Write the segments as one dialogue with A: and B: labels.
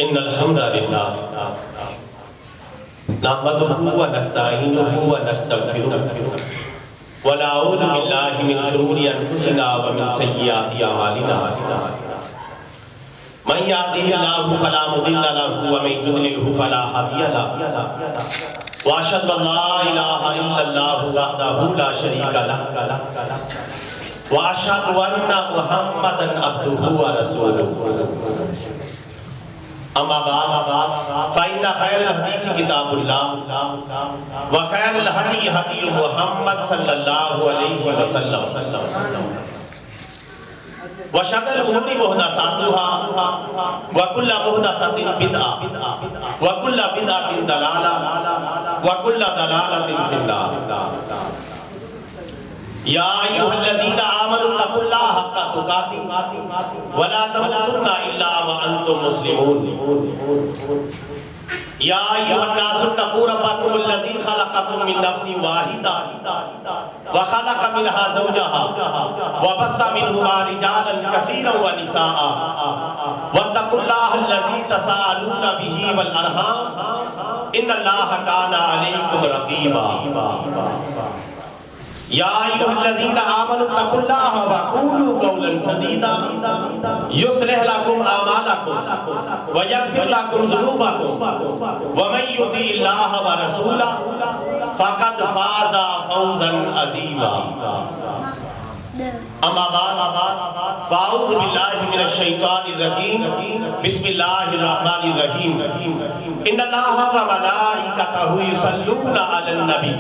A: ان الحمد للہ نحمده ونستعینه ونستغفره ونعوذ باللہ من شرور انفسنا ومن سیئات اعمالنا من یهده اللہ فلا مضل له ومن یضلل فلا ہادی له واشهد ان لا الہ الا اللہ وحدہ لا شریک له واشهد ان محمدا عبدہ ورسولہ اما بعد فإن خیر الحدیث کتاب اللہ وخیر الہدی ہدی محمد صلی اللہ علیہ وسلم وشر الامور محدثاتها وكل محدثة بدعة وكل بدعة ضلالة وكل ضلالة في النار یا ایھا الذین آمنوا اتقوا اللہ حق تقاته ولا تموتن الا وانتم مسلمون یا ایھا الناس اتقوا ربکم الذی خلقکم من نفس واحدة وخلق منها زوجها وبث منهما رجالا كثيرا ونساء واتقوا الله الذي تساءلون به والارحام ان الله كان عليكم رقيبا یا ایھا الذین آمنوا اتقوا اللہ وقولوا قولا سدیدا یصلح لکم اعمالکم ویغفر لکم ذنوبکم ومن یطع اللہ ورسولہ فقد فاز فوزا عظیما اما بعد فاعوذ باللہ من الشیطان الرجیم بسم اللہ الرحمن الرحیم ان اللہ وملائکتہ یصلون علی النبی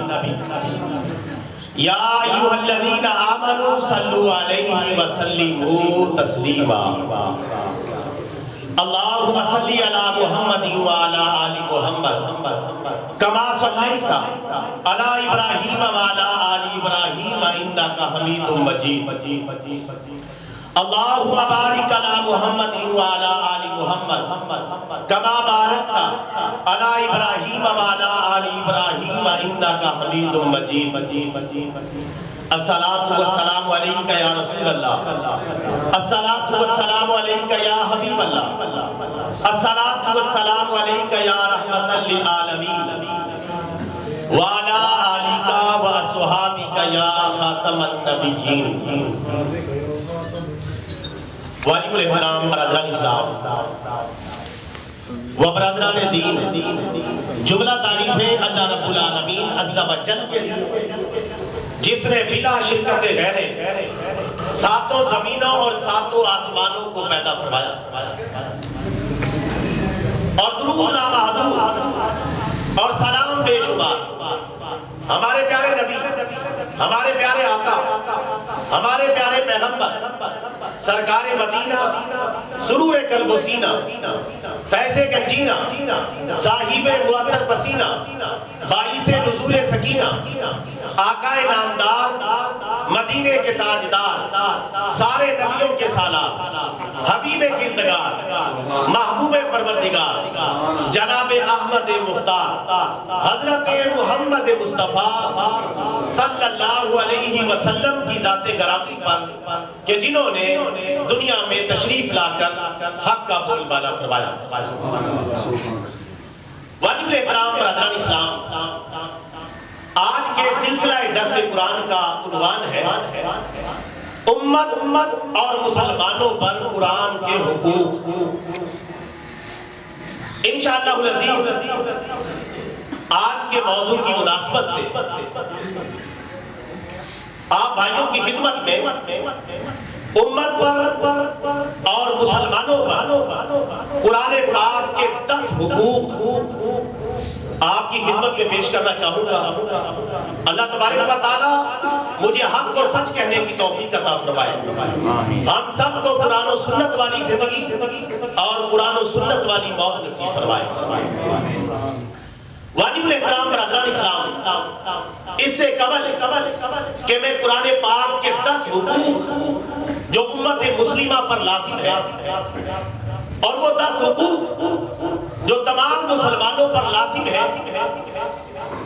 A: یا ایھا الذین آمنوا صلوا علیہ وسلموا تسلیما اللہم صلی علی محمد وعلی آل محمد کما صلیت علی ابراہیم وعلی آل ابراہیم انکا حمید مجید اللہم بارک علی محمد وعلی آل محمد کما بارکت علی ابراہیم وعلی آل ابراہیم انکا حمید مجید الصلاۃ والسلام علیک یا رسول اللہ الصلاۃ والسلام علیک یا حبیب اللہ الصلاۃ والسلام علیک یا رحمۃ للعالمین وعلی آلک واصحابک یا خاتم النبیین واجب الاحترام برادران اسلام و برادران دین، جملہ تعریفیں اللہ رب العالمین عز و جل کے لیے جس نے بلا شرکت غیرے ساتوں زمینوں اور ساتوں آسمانوں کو پیدا فرمایا اور درود نامحدود اور سلام بے شمار ہمارے پیارے نبی، ہمارے پیارے آقا، ہمارے پیارے پیغمبر سرکار مدینہ، سرور قلب و سینہ، فیض گنجینہ، صاحب معطر پسینہ، باعث نزول سکینہ، آقا نامدار، مدینے کے تاجدار، سارے نبیوں کے سالار، حبیب کردگار، محبوب پروردگار، جناب احمد مختار، حضرت محمد مصطفیٰ صلی اللہ علیہ وسلم کی ذات گرامی پر کہ جنہوں نے دنیا میں تشریف لا کر حق کا بول بالا فرمایا۔ واجب الاحترام برادران اسلام، آج کے سلسلہ درس قرآن کا عنوان ہے امت اور مسلمانوں پر قرآن کے حقوق۔ انشاءاللہ العزیز آج کے موضوع کی مناسبت سے آپ بھائیوں کی خدمت میں امت پر اور مسلمانوں پر قرآن پاک کے 10 حقوق آپ کی خدمت میں پیش کرنا چاہوں گا۔ اللہ تبارک و تعالی مجھے حق اور سچ کہنے کی توفیق عطا فرمائے، ہم سب کو قرآن و سنت والی زندگی اور قرآن و سنت والی موت نصیب فرمائے۔ واجب الاحترام برادران اسلام، اس سے قبل کہ میں قرآن پاک کے 10 حقوق جو امت مسلمہ پر لازم ہے اور وہ 10 حقوق جو تمام مسلمانوں پر لازم ہے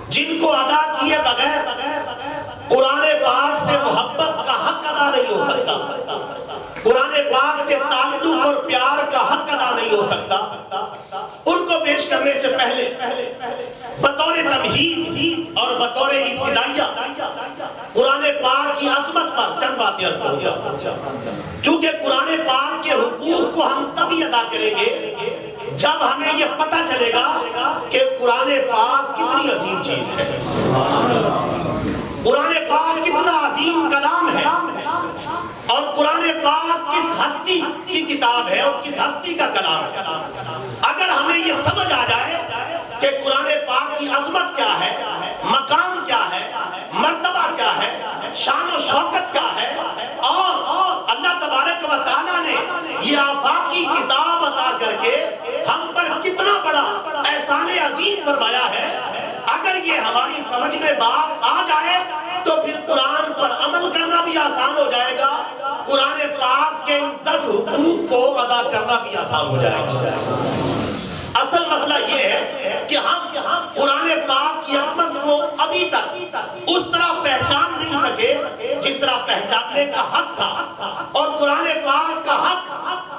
A: جن کو ادا کیے بغیر قرآن پاک سے محبت کا حق ادا نہیں ہو سکتا، قرآن پاک سے تعلق اور پیار کا حق ادا نہیں ہو سکتا، کرنے سے پہلے بطور تمہید اور بطور ابتدائیہ قرآن پاک کی عظمت پر چند باتیں عرض کروں گا، چونکہ قرآن پاک کے حقوق کو ہم تبھی ادا کریں گے جب ہمیں یہ پتہ چلے گا کہ قرآن پاک کتنی عظیم چیز ہے، قرآن پاک کتنا عظیم کلام ہے، اور قرآن پاک کس ہستی کی کتاب ہے اور کس ہستی کا کلام ہے۔ اگر ہمیں یہ سمجھ آ جائے کہ قرآن پاک کی عظمت کیا ہے، مقام کیا ہے، مرتبہ کیا ہے، شان و شوکت کیا ہے، اور اللہ تبارک و تعالیٰ نے یہ آفاقی کتاب عطا کر کے ہم پر کتنا بڑا احسان عظیم فرمایا ہے، اگر یہ ہماری سمجھ میں بات آ جائے تو پھر قرآن پر عمل کرنا بھی آسان ہو جائے گا، قرآن پاک کے 10 حقوق کو ادا کرنا بھی آسان ہو جائے گا۔ اصل مسئلہ یہ ہے کہ ہم قرآن پاک کی عظمت کو ابھی تک اس طرح پہچان نہیں سکے جس طرح پہچاننے کا حق تھا، اور قرآن پاک کا حق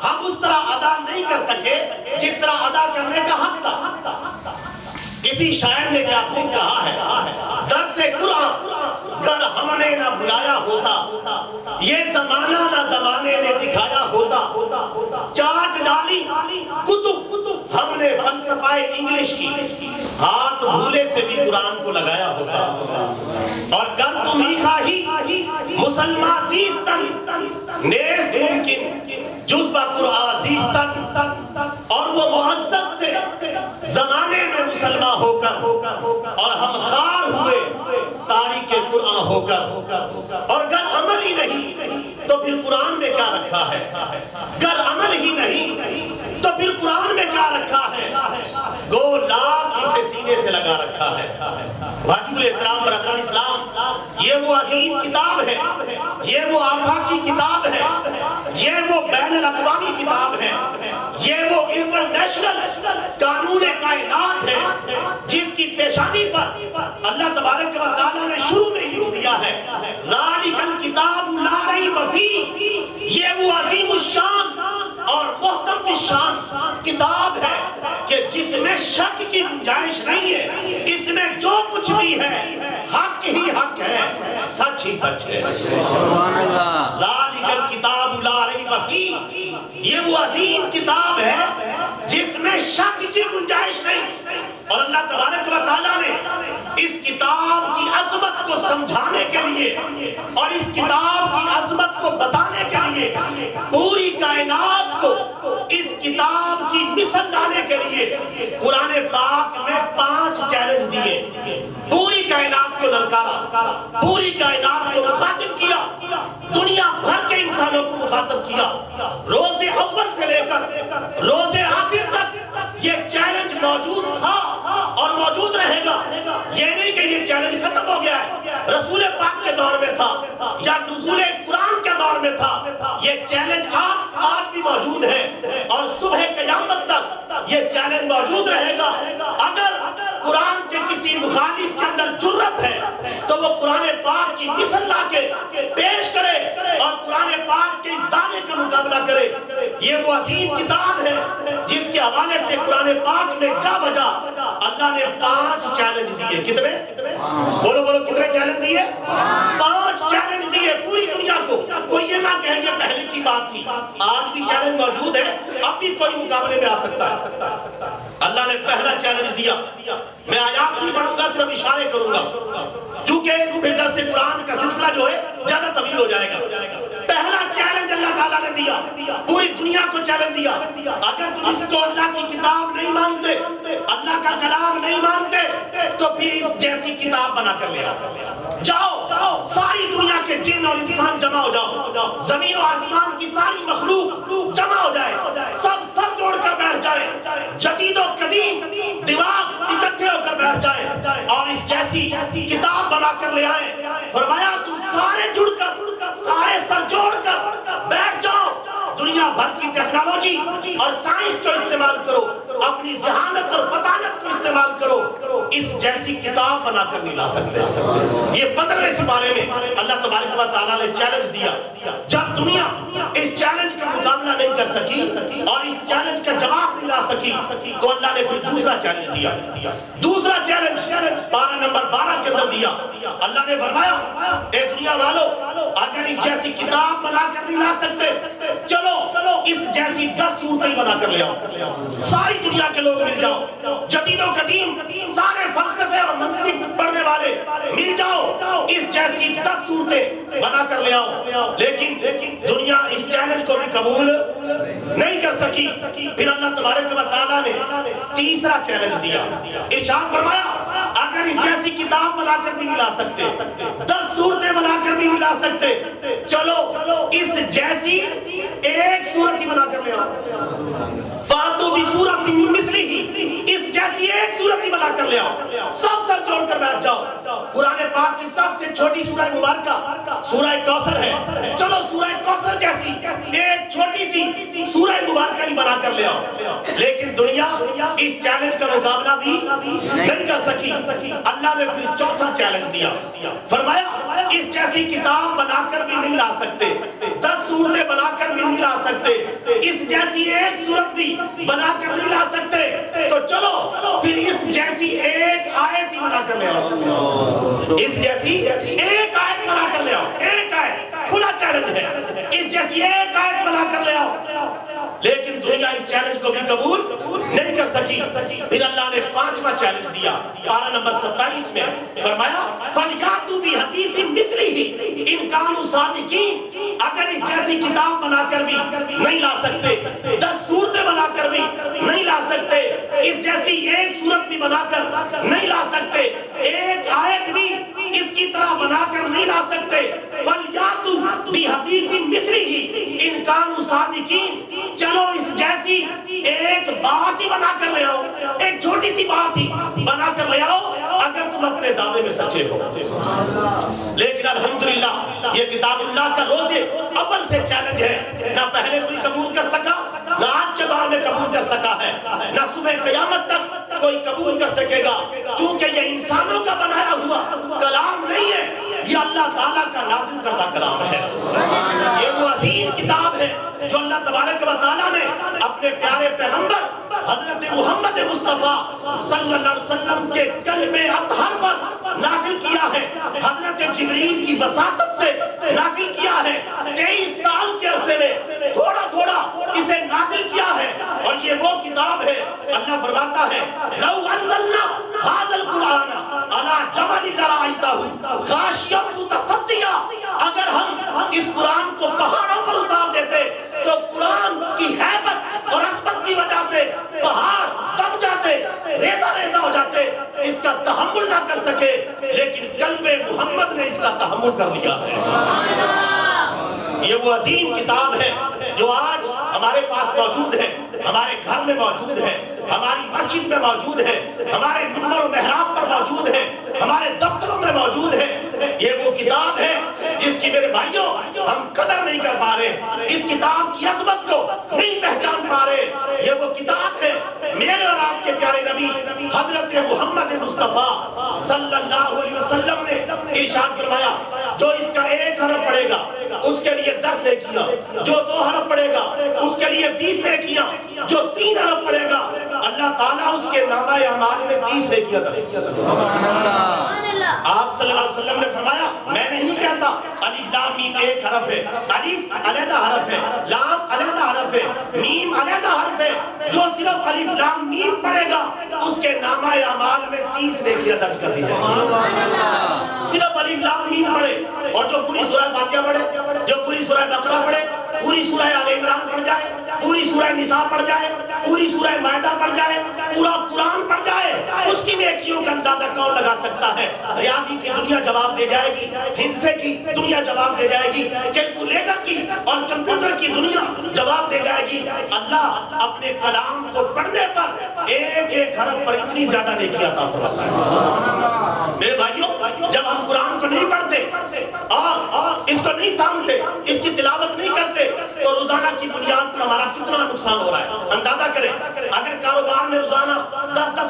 A: ہم اس طرح ادا نہیں کر سکے جس طرح ادا کرنے کا حق تھا۔ اسی شاعر نے کیا خوب کہا ہے، درس قرآن گر ہم نے نہ بلایا ہوتا، یہ زمانہ نہ زمانے نے دکھایا ہوتا، چاٹ ڈالی کتب ہم نے فلسفہ انگلش کی، ہاتھ بھولے سے بھی قرآن کو لگایا ہوتا، اور گر تم ہی خواہی مسلمان زیستن نیست ممکن جزبہ قرآن زیستن، اور وہ معزز تھے زمانے میں مسلمان ہو کر، اور ہم خار ہوئے تاریخ قرآن ہو کر، اور گر عمل ہی نہیں تو پھر قرآن میں کیا رکھا ہے، گر عمل ہی نہیں تو پھر قرآن میں کیا رکھا ہے، گو لاکھ اسے سینے سے لگا رکھا ہے۔ واجب الاحترام برادران اسلام، یہ وہ عظیم کتاب ہے، یہ وہ آفاقی کتاب ہے، یہ وہ بین الاقوامی کتاب ہے، یہ وہ انٹرنیشنل قانون کائنات ہے جس کی پیشانی پر اللہ تبارک و تعالیٰ نے شروع میں لکھ دیا ہے، ذالک الکتاب لا ریب فیہ، یہ وہ عظیم الشان اور محتم الشان کتاب ہے کہ جس میں شک کی گنجائش نہیں ہے، اس میں جو کچھ بھی ہے حق ہی حق ہے، سچ ہی سچ ہے۔ ذالک الکتاب لا ریب فیہ، یہ وہ عظیم کتاب ہے جس میں شک کی گنجائش نہیں، اور اللہ تبارک و تعالیٰ نے اس کتاب کی عظمت کو سمجھانے کے لیے اور اس کتاب کی عظمت کو بتانے کے لیے پوری کائنات کو اس کتاب کی مثل لانے کے لیے قرآن پاک میں 5 چیلنج دیے، پوری کائنات کو للکارا، پوری کائنات کو مخاطب کیا، دنیا بھر کے انسانوں کو مخاطب کیا، روز اول سے لے کر روز آخر تک یہ چیلنج موجود تھا اور موجود رہے گا۔ یہ نہیں کہ یہ چیلنج ختم ہو گیا ہے، رسول پاک کے دور میں تھا یا نزول قرآن کے دور میں تھا، یہ چیلنج آج بھی موجود ہے اور صبح قیامت تک یہ چیلنج موجود رہے گا۔ اگر قرآن کے کسی مخالف کے اندر جرت ہے تو وہ قرآن پاک کی مثل لا کے پیش کرے اور قرآن پاک کے اس دعوے کا مقابلہ کرے۔ یہ وہ عظیم کتاب ہے جس کے حوالے سے قرآن پاک میں جا بجا اللہ نے 5 چیلنج دیے۔ کتنے؟ بولو بولو، کتنے چیلنج دیے؟ 5 چیلنج دیے پوری دنیا کو۔ کوئی یہ نہ کہے یہ پہلے کی بات تھی، آج بھی چیلنج موجود ہے، اب بھی کوئی مقابلے میں آ سکتا ہے۔ اللہ نے پہلا چیلنج دیا، میں آیات نہیں پڑھوں گا، صرف اشارے کروں گا چونکہ پھر درس قرآن کا سلسلہ جو ہے زیادہ طویل ہو جائے گا۔ پہلا چیلنج اللہ تعالیٰ نے دیا، پوری دنیا کو چیلنج دیا، اگر تم اس کو اللہ کی کتاب نہیں مانتے، اللہ کا کلام نہیں مانتے تو پھر اس جیسی کتاب بنا کر لے آؤ۔ جاؤ ساری دنیا کے جن اور انسان جمع ہو جاؤ، زمین و آسمان کی ساری مخلوق جمع ہو جائے، سب سر جوڑ کر بیٹھ جائے، جدید و قدیم دماغ اکٹھے ہو کر بیٹھ جائے اور اس جیسی کتاب بنا کر لے آئیں۔ فرمایا تم سارے جڑ کر، سارے سر جوڑ کر بیٹھ جاؤ، دنیا بھر کی ٹیکنالوجی اور سائنس کو استعمال کرو، اپنی ذہانت اور فطانت کو استعمال کرو، اس جیسی کتاب بنا کر نہیں لا سکتے. یہ 15ویں سپارے میں اللہ تبارک و تعالیٰ نے چیلنج دیا. جب دنیا اس چیلنج کا مقابلہ نہیں کر سکی اور اس چیلنج کا جواب نہیں لا سکی تو اللہ نے پھر دوسرا چیلنج دیا. دوسرا چیلنج پارہ نمبر 12 کے اندر دیا. اللہ نے فرمایا اے دنیا والو اگر اس جیسی کتاب بنا کر نہیں لا سکتے چلو اس جیسی 10 صورتیں بنا کر لے آؤ. ساری دنیا کے لوگ مل جاؤ, جدید و قدیم سارے فلسفے اور منطق پڑھنے والے مل جاؤ, اس جیسی 10 صورتیں بنا کر لے آؤ. لیکن دنیا اس چیلنج کو بھی قبول نہیں کر سکی. پھر اللہ تبارک و تعالیٰ نے تیسرا چیلنج دیا. ارشاد فرمایا اگر اس جیسی کتاب بنا کر بھی نہیں لا سکتے, 10 صورتیں بنا کر بھی نہیں لا سکتے, چلو اس جیسی ایک صورت ہی بنا کر لے آؤ. فاتو بھی صورت مثلی ہی, اس جیسی ایک صورت ہی بنا کر لے آؤ. سب سر جوڑ کر بیٹھ جاؤ. قرآن پاک کی سب سے چھوٹی سورہ مبارکہ سورہ کوثر ہے, چلو سورہ کوثر جیسی ایک چھوٹی سی سورہ مبارکہ ہی بنا کر لے آؤ. لیکن دنیا اس چیلنج کا مقابلہ بھی نہیں کر سکی. اللہ نے پھر چوتھا چیلنج دیا. فرمایا اس جیسی کتاب بنا کر بھی نہیں لا سکتے, 10 صورتیں بنا کر بھی نہیں لا سکتے, اس جیسی ایک صورت بھی بنا کر نہیں لا سکتے, تو چلو پھر اس جیسی ایک آیت ہی بنا کر لے آؤ. اس جیسی ایک آیت بنا کر لے آؤ. ایک آیت کھلا چیلنج ہے, اس جیسی ایک آیت بنا کر لے آؤ. لیکن دنیا اس چیلنج کو بھی قبول نہیں کر سکی. پھر اللہ نے 5واں چیلنج دیا. پارہ نمبر 27 میں فرمایا فَلْيَأْتُوا بِحَدِيثٍ مِثْلِهِ إِن كَانُوا صَادِقِينَ. اگر اس جیسی کتاب بنا کر بھی نہیں لا سکتے, 10 صورتیں بنا کر بھی نہیں لا سکتے, اس جیسی ایک صورت بھی بنا کر نہیں لا سکتے, ایک آیت بھی اس کی طرح بنا کر نہیں لا سکتے, فَلْيَأْتُوا بِحَدِيثٍ مِثْلِهِ إِن كَانُوا صَادِقِينَ. چلو اس جیسی ایک بات ہی بنا کر لے آؤ, ایک چھوٹی سی بات ہی بنا کر لے آؤ اگر تم اپنے دعوے میں سچے ہو. لیکن الحمدللہ یہ کتاب اللہ کا روز اول سے چیلنج ہے. نہ پہلے کوئی قبول کر سکا, نہ آج کے دور میں قبول کر سکا ہے, نہ صبح قیامت تک کوئی قبول کر سکے گا, چونکہ یہ انسانوں کا بنایا ہوا کلام نہیں ہے, یہ اللہ تعالیٰ کا نازل کردہ کلام ہے. یہ وہ عظیم کتاب ہے جو اللہ تبارک و تعالیٰ نے اپنے پیارے پیغمبر حضرت محمد مصطفیٰ صلی اللہ علیہ وسلم کے قلب اطہر پر نازل کیا ہے. حضرت جبریل کی وساطت سے نازل کیا ہے. 23 سال کے عرصے میں تھوڑا تھوڑا اسے نازل کیا ہے, اور یہ وہ کتاب ہے. اللہ فرماتا ہے لو انزلنا هذا القرآن على جبل لرأيته خاشعا متصدعا. اگر ہم اس قرآن کو پہاڑوں پر اتار دیتے تو قرآن کی ہیبت اور عظمت کی وجہ سے پہاڑ دب جاتے, ریزہ ریزہ ہو جاتے, اس کا تحمل نہ کر سکے. لیکن قلب محمد نے اس کا تحمل کر لیا ہے. یہ وہ عظیم کتاب ہے جو آج ہمارے پاس موجود ہے, ہمارے گھر میں موجود ہے, ہماری مسجد میں موجود ہے, ہمارے منبر و محراب پر موجود ہے, ہمارے دفتروں میں موجود ہے. یہ وہ کتاب ہے جس کی میرے بھائیوں ہم قدر نہیں کر پا رہے, اس کتاب کی عظمت کو نہیں پہچان پا رہے. یہ وہ کتاب ہے میرے اور آپ کے پیارے نبی حضرت محمد مصطفیٰ صلی اللہ علیہ وسلم نے ارشاد فرمایا جو اس کا 1 حرف پڑھے گا اس کے لیے 10 نیکیاں, جو 2 حرف پڑھے گا اس کے لیے 20 نیکیاں, جو 3 حرف پڑھے گا اللہ تعالیٰ اس کے نامہ اعمال میں 30 نیکیاں درج. آپ صلی اللہ علیہ وسلم نے فرمایا میں نہیں کہتا الف لام میم 1 حرف ہے, الف علیحدہ حرف ہے, لام علیحدہ حرف ہے, میم علیحدہ حرف ہے. جو صرف الف لام میم پڑھے گا اس کے نامہ اعمال میں 30 نیکیاں درج کر دی جائیں. صرف الف لام میم پڑھے, اور جو پوری سورہ فاتحہ پڑھے, جو پوری سورہ بقرہ پڑھے, پوری سورہ آل عمران پڑھ جائے, پوری سورہ نساء پڑھ جائے, پوری سورہ مائدہ پڑھ جائے, پورا قرآن پڑھ جائے, اس کی نیکیوں کا اندازہ کون لگا سکتا ہے؟ ریاضی کی دنیا جواب دے جائے گی, ہندسے کی دنیا جواب دے جائے گی, کیلکولیٹر کی اور کمپیوٹر کی دنیا جواب دے جائے گی. اللہ اپنے کلام کو پڑھنے پر 1 حرف پر اتنی زیادہ نیکی عطا فرماتا ہے. میرے بھائیوں جب ہم قرآن کو نہیں پڑھتے اور اس کو نہیں تھامتے, اس کی تلاوت نہیں کرتے, تو روزانہ کی بنیاد پر ہمارا کتنا نقصان ہو رہا ہے. اندازہ کریں اگر کاروبار میں روزانہ 10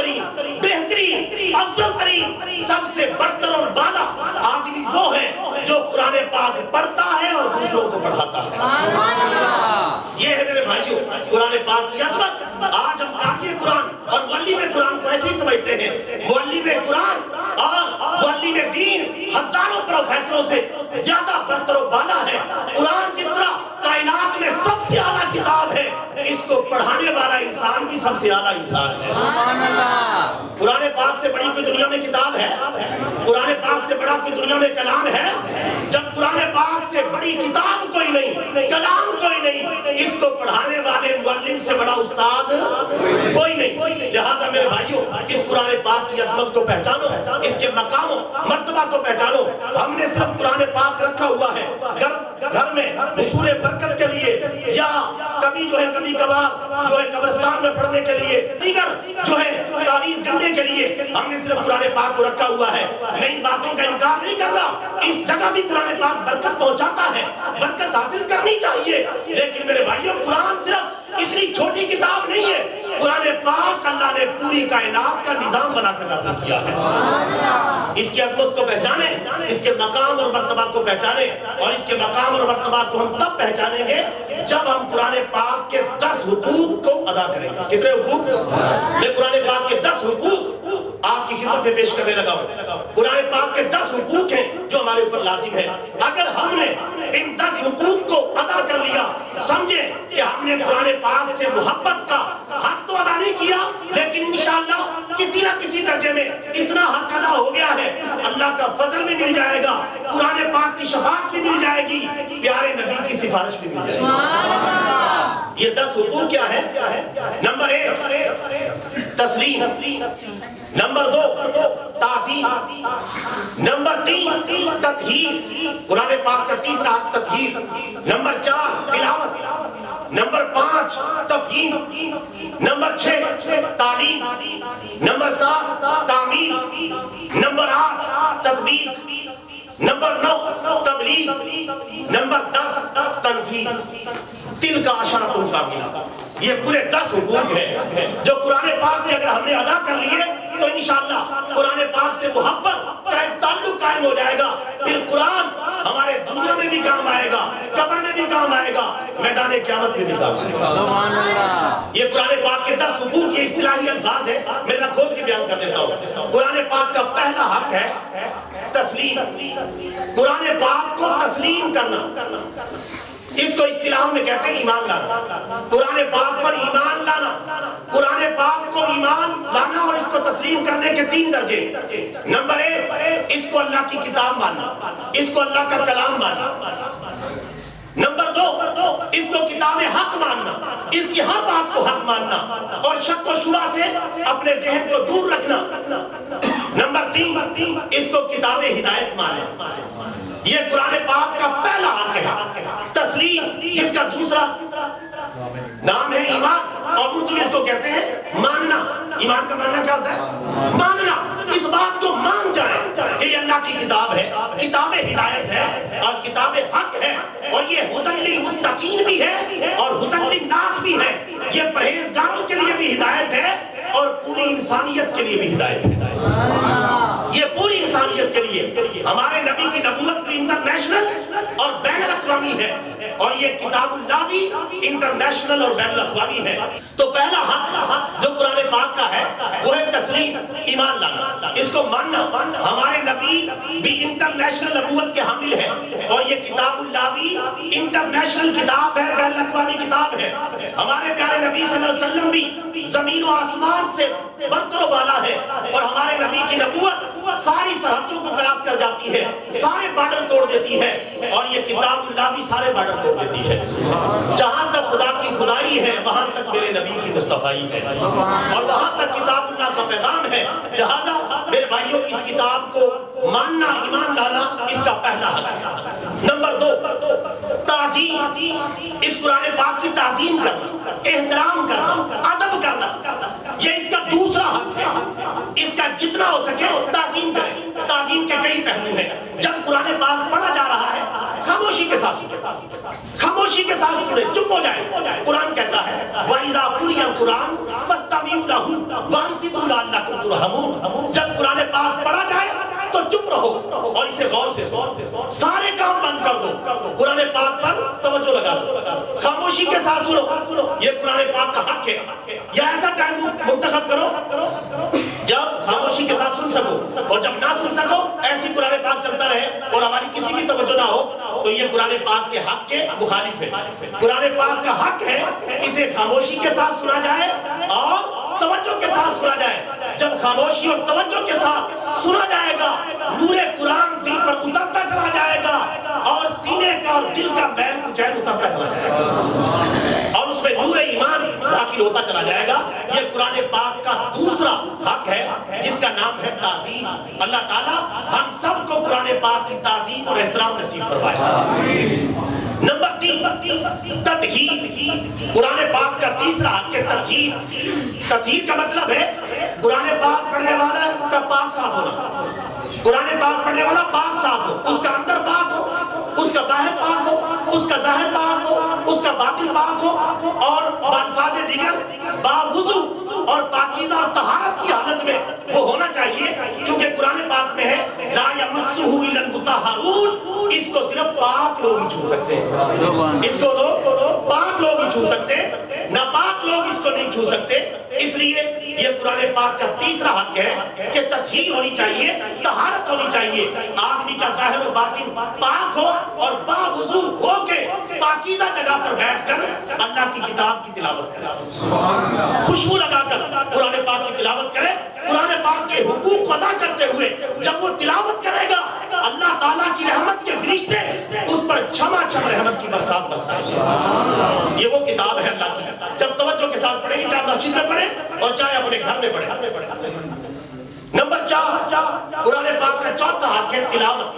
A: ترین، بہترین، افضل ترین، سب سے برتر اور بالا آدمی وہ ہے جو قرآن پاک پڑھتا ہے اور دوسروں کو پڑھاتا ہے۔ یہ ہے میرے بھائیوں قرآن پاک کی عظمت۔ آج ہم قاری قرآن اور معلم قرآن کو ایسے ہی سمجھتے ہیں۔ معلم قرآن اور معلم دین ہزاروں پروفیسروں سے زیادہ برتر و بالا ہے۔ قرآن جس طرح کائنات میں سب سے اعلیٰ کتاب ہے، اس کو پڑھانے والا انسان بھی سب سے اعلیٰ انسان ہے۔ قرآن پاک سے بڑی کوئی دنیا میں کتاب ہے؟ قرآن پاک سے بڑا کوئی دنیا میں کلام ہے؟ جب قرآن پاک سے بڑی کتاب کوئی نہیں، کلام کوئی نہیں، اس کو پڑھانے والے معلم سے بڑا استاد کوئی نہیں۔ لہٰذا میرے بھائیوں اس قرآن پاک کی عظمت کو پہچانو، اس کے مقام و مرتبہ کو پہچانو۔ ہم نے صرف قرآن پاک رکھا ہوا ہے گھر میں حصول برکت کے لیے، یا کبھی کبھی کبھار قبرستان میں پڑھنے کے لیے، دیگر تعویذ گننے کے لیے ہم نے صرف قرآن پاک کو رکھا ہوا ہے۔ میں ان باتوں کا انکار نہیں کر رہا، اس جگہ بھی قرآن پاک برکت پہنچاتا ہے، برکت حاصل کرنی چاہیے، لیکن میرے بھائیوں قرآن صرف اتنی چھوٹی کتاب نہیں ہے۔ قرآن پاک اللہ نے پوری کائنات کا نظام بنا کر نازل کیا ہے۔ اس کی عظمت کو پہچانے، اس کے مقام اور مرتبہ کو پہچانے، اور اس کے مقام اور مرتبہ کو ہم تب پہچانیں گے جب ہم قرآن پاک کے 10 حقوق کو ادا کریں گے۔ کتنے حقوق؟ میں قرآن پاک کے 10 حقوق آپ کی خدمت میں پیش کرنے لگا ہوں۔ قرآن پاک کے 10 حقوق ہیں جو ہمارے اوپر لازم ہے۔ اگر ہم نے ان 10 حقوق کو ادا کر لیا، سمجھے کہ ہم نے قرآن پاک سے محبت کا حق تو ادا نہیں کیا، لیکن انشاءاللہ کسی نہ کسی درجے میں اتنا حق ادا ہو گیا ہے، اللہ کا فضل بھی مل جائے گا، قرآن پاک کی شفاعت بھی مل جائے گی، پیارے نبی کی سفارش بھی مل جائے گی۔ یہ 10 حقوق کیا ہے؟ نمبر 1 تسلیم، نمبر 2 تعظیم، نمبر 3 تطہیر، قرآن پاک کا تیسرا حق تطہیر، نمبر 4 تلاوت، نمبر 5 تفہیم، نمبر 6 تعلیم، نمبر 7 تعمیر، نمبر 8 تطبیق، نمبر 9 تبلیغ، نمبر 10 تنفیذ۔ تل کا عشرۃ کاملہ، یہ پورے 10 حقوق ہیں جو قرآن پاک کے اگر ہم نے ادا کر لیے تو انشاءاللہ قرآن پاک سے محبت کا ایک تعلق قائم ہو جائے گا۔ پھر قرآن ہمارے دنیا میں بھی کام آئے گا، قبر میں بھی کام آئے گا، میدان قیامت میں بھی کام آئے گا۔ یہ قرآن پاک کے 10 حقوق یہ اصطلاحی الفاظ ہے، میں نہ کھول کے بیان کر دیتا ہوں۔ قرآن پاک کا پہلا حق ہے تسلیم، قرآن پاک کو تسلیم کرنا، اس کو اصطلاح میں کہتے ہیں ایمان لانا۔ قرآن پاک پر ایمان لانا، قرآن پاک کو ایمان لانا اور اس کو تسلیم کرنے کے 3 درجے۔ نمبر 1 اس کو اللہ کی کتاب ماننا، اس کو اللہ کا کلام ماننا۔ نمبر 2 اس کو کتاب حق ماننا، اس کی ہر بات کو حق ماننا اور شک و شبہ سے اپنے ذہن کو دور رکھنا۔ نمبر 3 اس کو کتاب ہدایت ماننا۔ یہ قرآن پاک کا پہلا حق ہے تسلیم، جس کا دوسرا نام ہے ایمان، اور اردو میں اس کو کہتے ہیں ماننا۔ ایمان کا ماننا کیا ہوتا ہے؟ ماننا، اس بات کو مان جائیں کہ یہ اللہ کی کتاب ہے، کتاب ہدایت ہے اور کتاب حق ہے، اور یہ ھدی للمتقین بھی ہے اور ھدی للناس بھی ہے۔ یہ پرہیزگاروں کے لیے بھی ہدایت ہے اور پوری انسانیت کے لیے بھی ہدایت ہے۔ یہ پوری انسانیت کے لیے، ہمارے نبی کی نبوت بھی انٹرنیشنل اور بین الاقوامی ہے، اور یہ کتاب اللہ بھی انٹرنیشنل اور بین الاقوامی ہے۔ تو پہلا حق جو قرآن پاک کا ہے وہ ہے تسلیم، ایمان لانا، اس کو ماننا۔ ہمارے نبی بھی انٹرنیشنل نبوت کے حامل ہیں، اور یہ کتاب اللہ بھی انٹرنیشنل کتاب ہے، بین الاقوامی کتاب ہے۔ ہمارے پیارے نبی صلی اللہ علیہ وسلم بھی زمین و آسمان سے برتر و بالا ہے، اور ہمارے نبی کی نبوت ساری سرحدوں کو کراس کر جاتی ہے، سارے بارڈر توڑ دیتی ہے، اور یہ کتاب اللہ بھی سارے بارڈر توڑ دیتی ہے۔ جہاں تک خدا کی خدائی ہے وہاں تک میرے نبی کی مصطفائی ہے، اور وہاں تک کتاب اللہ کا پیغام ہے۔ لہٰذا میرے بھائیوں اس کتاب کو ماننا، ایمان لانا اس کا پہلا حق ہے۔ نمبر 2 تعظیم، اس قرآن پاک کی تعظیم کرنا، احترام کرنا، ادب کرنا، یہ اس کا دوسرا حق ہے۔ اس کا جتنا ہو سکے تعظیم کریں۔ تعظیم کے کئی پہلو ہیں۔ جب قرآن پاک پڑھا جا رہا ہے خاموشی کے ساتھ سنیں، خاموشی کے ساتھ سنیں، چپ ہو جائیں۔ قرآن کہتا ہے وَإِذَا قُرِئَ الْقُرْآنُ فَاسْتَمِعُوا لَهُ وانصتوا لعلکم ترحمون. جب قرآن پاک پڑھا جائے تو چپ رہو اور اسے غور سے سنو. سارے کام بند کر دو, قرآن پاک پر توجہ لگا دو, خاموشی کے ساتھ سنو. یہ قرآن پاک کا حق ہے. یا ایسا ٹائم منتخب کرو جب خاموشی کے ساتھ سن سکو, اور جب نہ سن سکو ایسی قرآن پاک چلتا رہے اور ہماری کسی کی توجہ نہ ہو, تو یہ قرآن پاک کے حق کے مخالف ہے. قرآن پاک کا حق ہے اسے خاموشی کے ساتھ سنا جائے اور توجہ کے ساتھ سنا جائے. جب خاموشی اور توجہ کے ساتھ سنا جائے گا, نور قرآن دل پر اترتا چلا جائے گا اور سینے کا اور دل کا میل کچیل اترتا چلا جائے گا اور اس میں نور ایمان داخل ہوتا چلا جائے گا. یہ قرآن پاک کا دوسرا حق ہے جس کا نام ہے تعظیم. اللہ تعالی ہم سب کو قرآن پاک کی تعظیم اور احترام نصیب فرمائے. نمبر 3 تطہیر. قرآن پاک کا تیسرا حق ہے تطہیر. تطہیر کا مطلب ہے قرآن پاک پڑھنے والا کا پاک صاف ہونا. قرآن پاک پڑھنے والا پاک صاف ہو, اس کا اندر پاک ہو, اس کا باہر پاک ہو, اس کا ظاہر پاک ہو, اس کا باطن پاک ہو, اور بالفاظ دیگر باوضو اور پاکیزہ اور طہارت کی حالت میں وہ ہونا چاہیے. کیونکہ قرآن پاک میں ہے لا یمسہ الا المطہرون, اس کو صرف پاک لوگ ہی چھو سکتے ہیں. اس کو لوگ پاک لوگ ہی چھو سکتے ہیں, ناپاک لوگ اس کو نہیں چھو سکتے. اس لیے یہ قرآن پاک کا تیسرا حق ہے کہ تطہیر ہونی چاہیے, طہارت ہونی چاہیے. آدمی کا ظاہر و باطن پاک ہو اور باوضو ہو کے پاکیزہ جگہ پر بیٹھ کر اللہ کی کتاب کی تلاوت کرے, خوشبو لگا کر قرآن پاک کی تلاوت کرے. قرآن پاک کے حقوق کو ادا کرتے ہوئے جب وہ تلاوت کرے گا, اللہ تعالیٰ کی رحمت کے فرشتے اس پر چھما چھم رحمت کی برسات برسائیں گے. یہ وہ کتاب ہے اللہ کی. جب توجہ کے ساتھ پڑھیں گے, چاہے مسجد میں پڑھیں اور چاہے اپنے گھر میں پڑھیں. نمبر 4 قرآن پاک کا چوتھا حق ہے تلاوت.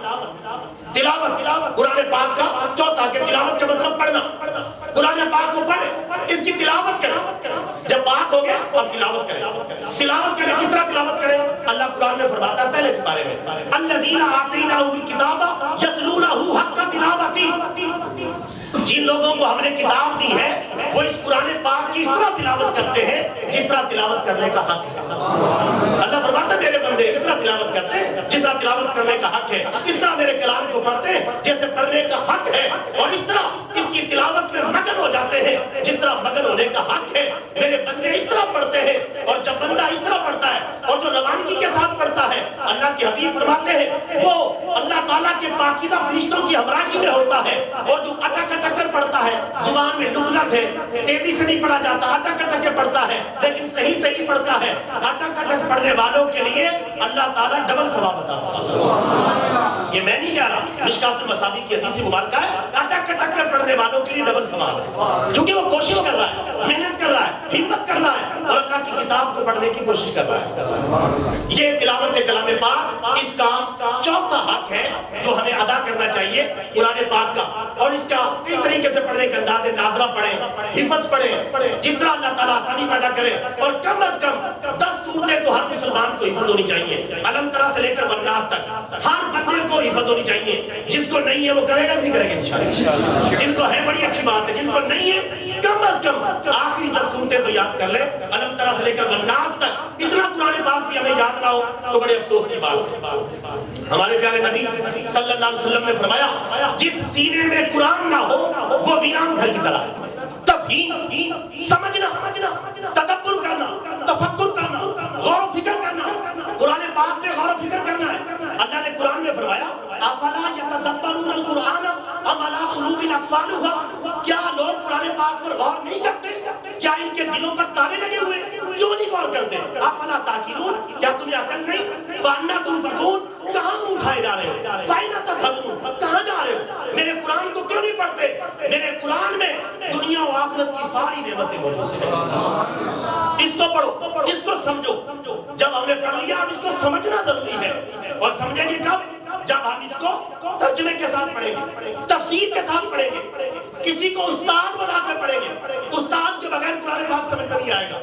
A: تلاوت قرآن پاک کا چوتھا حق ہے. تلاوت کا مطلب پڑھنا. قرآن پاک کو پڑھے, اس کی تلاوت کرے. جب پاک ہو گیا اب تلاوت کرے. تلاوت کرے کس طرح تلاوت کرے؟ اللہ قرآن میں فرماتا ہے پہلے سپارے میں الذین آتیناہم الکتاب یتلونہ حق تلاوتہ. جن لوگوں کو ہم نے کتاب دی ہے وہ اس قرآن پاک کی اس طرح تلاوت کرتے ہیں جس طرح تلاوت کرنے کا حق ہے. اللہ فرماتا ہے میرے بندے اس طرح تلاوت کرتے ہیں جس طرح تلاوت کرنے کا حق ہے. اس طرح میرے کلام کو پڑھتے ہیں جیسے پڑھنے کا حق ہے, اور اس طرح اس کی تلاوت میں مگن ہو جاتے ہیں جس طرح مگن ہونے کا حق ہے. میرے بندے اس طرح پڑھتے ہیں, اور جب بندہ اس طرح پڑھتا ہے اور جو روانگی کے ساتھ پڑھتا ہے, اللہ کے حبیب فرماتے ہیں وہ اللہ تعالیٰ کے پاکیزہ فرشتوں کی ہمراہی میں ہوتا ہے. اور جو اٹک اٹک کر پڑھتا ہے, زبان میں نکلت ہے, تیزی سے نہیں پڑھا جاتا, اٹک اٹک کے پڑھتا ہے لیکن صحیح پڑھتا ہے, اٹک اٹک پڑھنے والوں کے لیے اللہ تعالیٰ ڈبل ثواب عطا فرماتا ہے. یہ میں نہیں کہہ رہا, مشکات المصابیح کی حدیث مبارکہ ہے اٹک اٹک کر پڑھنے والوں کے لیے ڈبل ثواب ہے, کیونکہ وہ کوشش کر رہا ہے, محنت کر رہا ہے, ہمت کر رہا ہے اور اللہ کی کتاب کو پڑھنے کی کوشش کر رہا ہے. یہ تلاوت کلام پاک اس کا چوتھا حق ہے جو ہمیں ادا کرنا چاہیے قرآن پاک کا. اور اس کا کئی طریقے سے پڑھنے کے انداز ناظرہ پڑھیں, حفظ پڑھیں, جس طرح اللہ تعالیٰ آسانی پیدا کرے. اور کم از کم 10 سورتیں تو ہر مسلمان کو حفظ ہونی چاہیے, علم ترا سے لے کر والناس تک ہر بندے کو حفظ ہونی چاہیے. جس کو نہیں ہے وہ کرے گا نہیں کرے گا انشاءاللہ. جن کو ہے بڑی اچھی بات ہے, جن کو نہیں ہے کم از کم آخری 10 سورتیں تو یاد کر لیں, علم ترا سے لے کر والناس تک. اتنا قرآن پاک بھی ہمیں یاد نہ ہو تو بڑے افسوس کی بات ہے. ہمارے پیارے نبی صلی اللہ علیہ وسلم نے فرمایا جس سینے میں قرآن نہ ہو وہ ویران گھر کی طرح. تفہیم سمجھنا, تدبر کرنا, تفکر کرنا, غور و فکر کرنا. قرآن پاک میں غور و فکر کرنا ہے. اللہ نے قرآن میں فرمایا افلا یتدبرون القرآن ام علی قلوب اقفالها. کیا لوگ قرآن پاک پر غور نہیں کرتے؟ کیا ان کے دلوں پر تالے لگے ہوئے؟ کیوں نہیں غور کرتے؟ افلا تعقلون, کیا تمہیں عقل نہیں؟ فانا تنفقون, کہاں منہ اٹھائے جا رہے ہو؟ فائنا تذهبون, کہاں جا رہے ہو؟ میرے قرآن کو کیوں نہیں پڑھتے؟ میرے قرآن میں دنیا و آخرت کی ساری نعمتیں موجود ہیں. اس کو پڑھو, اس کو سمجھو. جب ہم نے پڑھ لیا اب اس کو سمجھنا ضروری ہے. اور سمجھیں گے کب؟ جب ہم اس کو ترجمے کے ساتھ پڑھیں گے, تفسیر کے ساتھ پڑھیں گے, کسی کو استاد بنا کر پڑھیں گے. استاد کے بغیر قرآن پاک سمجھ میں نہیں آئے گا.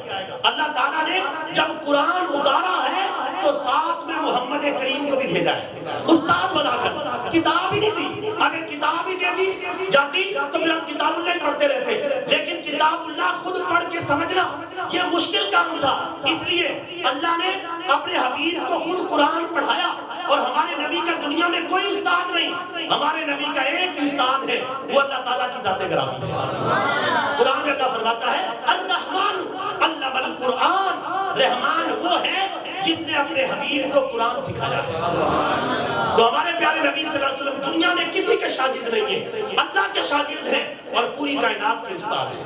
A: اللہ تعالیٰ نے جب قرآن اتارا ہے تو ساتھ میں محمد کریم کو بھی بھیجا ہے استاد بنا کر. کتاب ہی نہیں دی, اگر کتاب ہی دے دی جاتی تو پھر ہم کتاب اللہ ہی پڑھتے رہتے، لیکن کتاب اللہ خود پڑھ کے سمجھنا یہ مشکل کام تھا، اس لیے اللہ نے اپنے حبیب کو خود قرآن پڑھایا، اور ہمارے نبی کا دنیا میں کوئی استاد نہیں، ہمارے نبی کا ایک ہی استاد ہے، وہ اللہ تعالیٰ کی ذات گرامی ہے۔ قرآن میں اللہ فرماتا ہے الرحمن علم القرآن، رحمان وہ ہے جس نے اپنے حبیب کو قرآن سکھایا۔ تو ہمارے پیارے نبی صلی اللہ علیہ وسلم دنیا میں کسی کے شاگرد نہیں ہیں، اللہ کے شاگرد ہیں اور پوری کائنات کے استاد ہیں،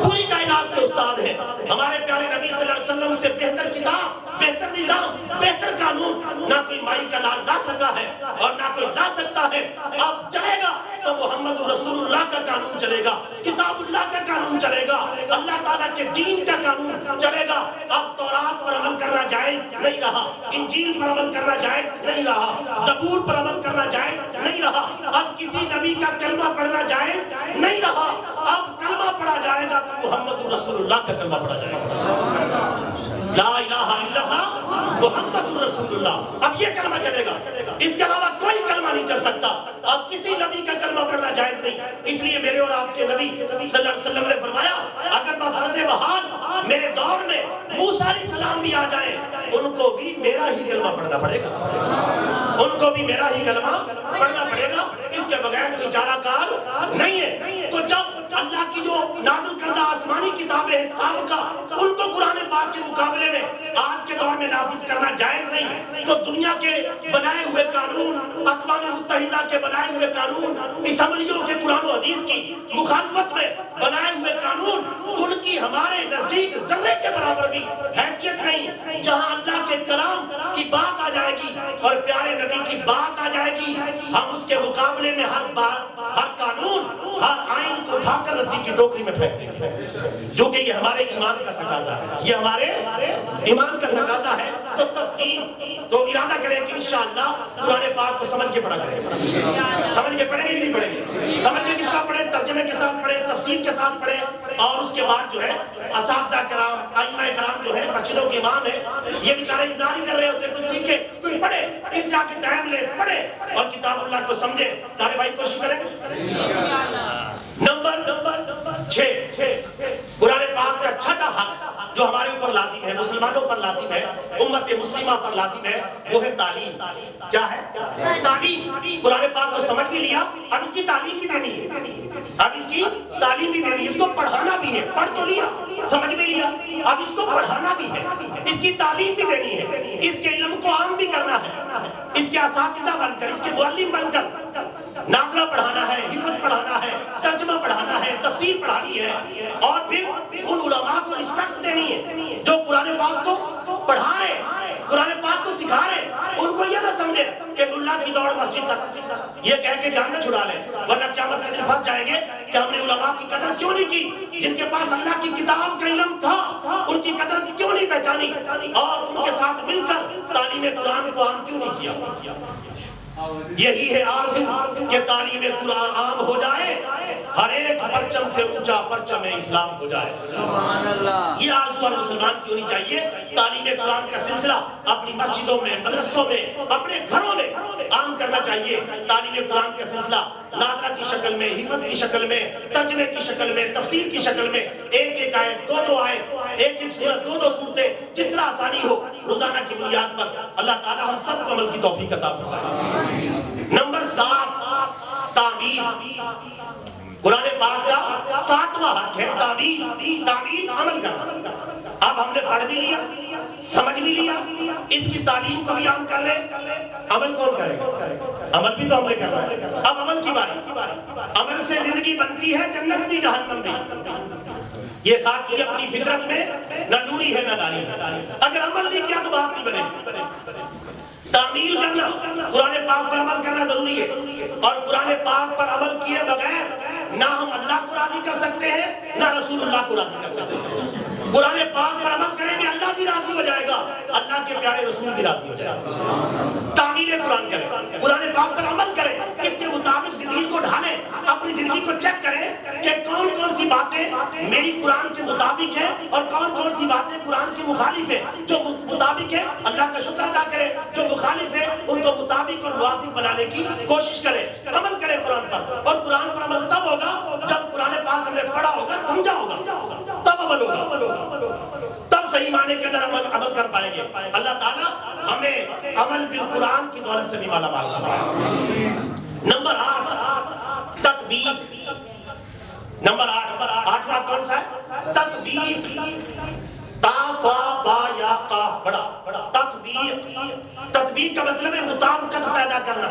A: پوری کائنات کے استاد ہیں۔ ہمارے پیارے نبی صلی اللہ علیہ وسلم سے بہتر کتاب، بہتر نظام، بہتر قانون نہ کوئی مائی کا لال لا سکا ہے اور نہ کوئی لا سکتا ہے۔ اب چلے گا تو محمد رسول اللہ کا قانون چلے گا، کتاب اللہ کا قانون چلے گا، اللہ تعالیٰ کے دین کا قانون چلے گا۔ اب تورات پر عمل کرنا جائز نہیں رہا، انجیل پر عمل کرنا جائز نہیں رہا، زبور پر عمل کرنا جائز نہیں رہا، اب کسی نبی کا کلمہ پڑھنا جائز نہیں رہا۔ اب کلمہ پڑھا جائے گا تو محمد رسول اللہ کا کلمہ پڑھا جائے گا، لا الہ الا اللہ محمد رسول اللہ، اب یہ کلمہ چلے گا، اس کے علاوہ کوئی کلمہ نہیں چل سکتا۔ اب کسی نبی کا کلمہ پڑھنا جائز نہیں، اس لیے میرے اور آپ کے نبی صلی اللہ علیہ وسلم نے فرمایا اگر بفرض محال میرے دور میں موسیٰ علیہ السلام بھی آ جائیں، ان کو بھی میرا ہی کلمہ پڑھنا پڑے گا، ان کو بھی میرا ہی کلمہ پڑھنا پڑے گا، اس کے بغیر کوئی چارہ کار نہیں ہے۔ تو جب اللہ کی جو نازل کردہ آسمانی کتابیں ہیں سابقہ، ان کو قرآن پاک کے مقابلے میں آج کے دور میں نافذ کرنا جائز نہیں، تو دنیا کے بنائے ہوئے قانون، اقوام متحدہ کے بنائے ہوئے قانون، اسمبلیوں کے قرآن و حدیث کی مخالفت میں بنائے ہوئے قانون، ان کی ہمارے نزدیک ذرے کے برابر بھی حیثیت نہیں۔ جہاں اللہ کے کلام کی بات آ جائے گی اور پیارے نبی کی بات آ جائے گی، ہم اس کے مقابلے میں ہر بات، ہر قانون، ہر آئین کو اٹھا کر ردی کی ٹوکری میں پھینک دیں گے، جو کہ یہ ہمارے ایمان کا تقاضا ہے، یہ ہمارے ایمان کا تقاضا ہے۔ تو تفہیم، تو ارادہ کریں کہ انشاءاللہ قرآن پاک کو سمجھ کے پڑھا کریں، سمجھ کے پڑھیں گے کہ نہیں پڑھیں گے؟ سمجھ کے کس طرح پڑھیں؟ ترجمے کے ساتھ پڑھیں، تفسیر کے ساتھ پڑھیں، اور اس کے بعد جو ہے اساتذہ کرام، ائمہ کرام جو ہے مسجدوں کے امام ہیں، یہ بیچارے انتظار ہی کر رہے ہوتے ہیں کوئی سیکھے، کوئی پڑھے، ان سے آ کے ٹائم لے، پڑھے اور کتاب اللہ کو سمجھے۔ سارے بھائی کوشش کریں گے۔ نمبر 6، قرآن پاک کا چھٹا حق جو ہمارے اوپر لازم ہے، مسلمانوں پر لازم ہے، امت مسلمہ پر لازم ہے، وہ ہے تعلیم۔ کیا ہے؟ تعلیم۔ قرآن پاک کو سمجھ بھی لیا، اب اس کی تعلیم بھی دینی ہے، اب اس کی تعلیم بھی دینی ہے، اس کو پڑھانا بھی ہے، پڑھ تو لیا، سمجھ بھی لیا، اب اس کو پڑھانا بھی ہے، اس کی تعلیم بھی دینی ہے، اس کے علم کو عام بھی کرنا ہے، اس کے اساتذہ بن کر، اس کے معلم بن کر ناظرہ پڑھانا ہے، حفظ پڑھانا ہے، ترجمہ پڑھانا ہے، تفسیر پڑھانی ہے، اور پھر ان علماء کو رسپیکٹ دینی ہے جو قرآن پاک کو پڑھا رہے، قرآن پاک کو سکھا رہے۔ ان کو یہ نہ سمجھے کہ ملا کی دوڑ مسجد تک، یہ کہہ کے جان نہ چھڑا لیں، ورنہ قیامت کے دن پھنس جائیں گے کہ ہم نے علماء کی قدر کیوں نہیں کی، جن کے پاس اللہ کی کتاب کا علم تھا، ان کی قدر کیوں نہیں پہچانی، اور ان کے ساتھ مل کر تعلیم قرآن کو عام کیوں نہیں کیا۔ یہی ہے آرزو کہ تعلیم قرآن عام ہو جائے، ہر ایک پرچم سے اونچا پرچم اسلام ہو جائے۔ سبحان اللہ۔ یہ آرزو ہر مسلمان کی ہونی چاہیے۔ تعلیم قرآن کا سلسلہ اپنی مسجدوں میں، مدرسوں میں، اپنے گھروں میں عام کرنا چاہیے۔ تعلیم قرآن کا سلسلہ ناظرہ کی شکل میں، حفظ کی شکل میں، ترجمے کی شکل میں، تفسیر کی شکل میں، ایک ایک آیت، دو دو آیت، ایک ایک سورت، دو دو سورتیں، جس طرح آسانی ہو روزانہ کی بنیاد پر، اللہ تعالی ہم سب کو عمل کی توفیق عطا فرمائے۔ نمبر 7، تعمیل۔ قرآن پاک کا 7واں حق ہے تعمیل، تعمیل عمل کرنا۔ اب ہم نے پڑھ بھی لیا، سمجھ بھی لیا، اس کی تعلیم کو بھی عام کر رہے، عمل کون کرے گا؟ عمل بھی تو ہم نے کرنا ہے۔ اب عمل کی باری، عمل سے زندگی بنتی ہے، جنت بھی جہنم بھی۔ یہ خاکی اپنی فطرت میں نہ نوری ہے نہ ناری ہے، اگر عمل نہیں کیا تو بات نہیں بنے۔ تعمیل کرنا، قرآن پاک پر عمل کرنا ضروری ہے، اور قرآن پاک پر عمل کیے بغیر نہ ہم اللہ کو راضی کر سکتے ہیں نہ رسول اللہ کو راضی کر سکتے ہیں۔ قرآن پاک پر عمل کریں گے اللہ بھی راضی ہو جائے گا، اللہ کے پیارے رسول بھی راضی ہو جائے گا۔ تعمیل قرآن کریں، قرآن پاک پر عمل کریں، اس کے مطابق زندگی کو ڈھالیں، اپنی زندگی کو چیک کریں کہ کون کون سی باتیں میری قرآن کے مطابق ہیں اور کون کون سی باتیں قرآن کے مخالف ہیں. جو مطابق ہے اللہ کا شکر ادا کریں، جو مخالف ہے ان کو مطابق اور موافق بنانے کی کوشش کریں، عمل کریں قرآن پر. اور قرآن پر عمل تب ہوگا جب قرآن پاک ہم نے پڑھا ہوگا، سمجھا ہوگا، تب عمل ہوگا، تب صحیح معنی کے اندر عمل کر پائیں گے. اللہ تعالیٰ ہمیں عمل بالقرآن کی دولت سے بھی مالا مال فرمائے. نمبر 8 تطبیق. نمبر 8 آٹھواں کون سا ہے؟ تطبیق. تا با با یا قاف بڑا. تطبیق. تطبیق کا مطلب ہے مطابقت پیدا کرنا.